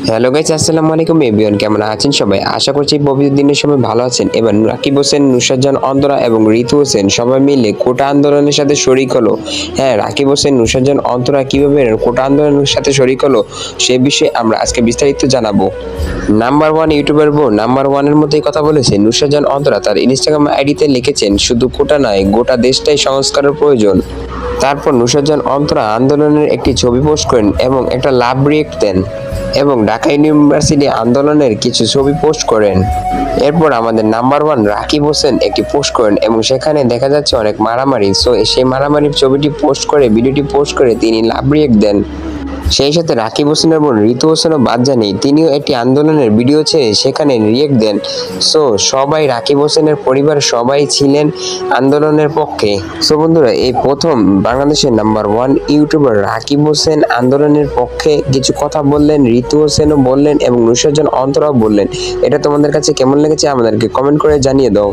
Hello guys, আসসালামু আলাইকুম everyone. কেমন আছেন সবাই? আশা করছি পবিত্র দিনের সময় ভালো আছেন। এবার রাকিব হোসেন, নুসরাত জাহান অন্তরা এবং ঋতু হোসেন সবাই মিলে কোটা আন্দোলনের সাথে শরিক হলো। হ্যাঁ, রাকিব হোসেন, নুসরাত জাহান অন্তরা কিভাবে কোটা আন্দোলনের সাথে শরিক হলো সে বিষয়ে আমরা আজকে বিস্তারিত জানাবো। নাম্বার ওয়ান ইউটিউবার বউ নাম্বার ওয়ানের মধ্যেই কথা বলেছে নুসরাত জাহান অন্তরা তার ইনস্টাগ্রাম আইডিতে লিখেছেন, শুধু কোটা নয়, গোটা দেশটাই সংস্কারের প্রয়োজন। তারপর নুসরাত জাহান অন্তরা আন্দোলনের একটি ছবি পোস্ট করেন এবং একটা লাভ রিয়েক্ট দেন এবং ঢাকা ইউনিভার্সিটি আন্দোলনের কিছু ছবি পোস্ট করেন। এরপর আমাদের নাম্বার ওয়ান রাকিব হোসেন একটি পোস্ট করেন এবং সেখানে দেখা যাচ্ছে অনেক মারামারি। সেই মারামারির ছবিটি পোস্ট করে, ভিডিওটি পোস্ট করে তিনি লাভ রিয়েক্ট দেন। সেই সাথে রাকিব হোসেনের বোন ঋতু হোসেনও বাদ যাননি, তিনিও একটি আন্দোলনের ভিডিও ছেড়ে সেখানে রিয়েক্ট দেন। সবাই রাকিব হোসেনের পরিবার সবাই ছিলেন আন্দোলনের পক্ষে। বন্ধুরা, এই প্রথম বাংলাদেশের number one YouTuber Rakib Hossain আন্দোলনের পক্ষে কিছু কথা বললেন, ঋতু হোসেনও বললেন এবং নুসরাত জাহান অন্তরাও বললেন। এটা তোমাদের কাছে কেমন লেগেছে আমাদেরকে কমেন্ট করে জানিয়ে দাও।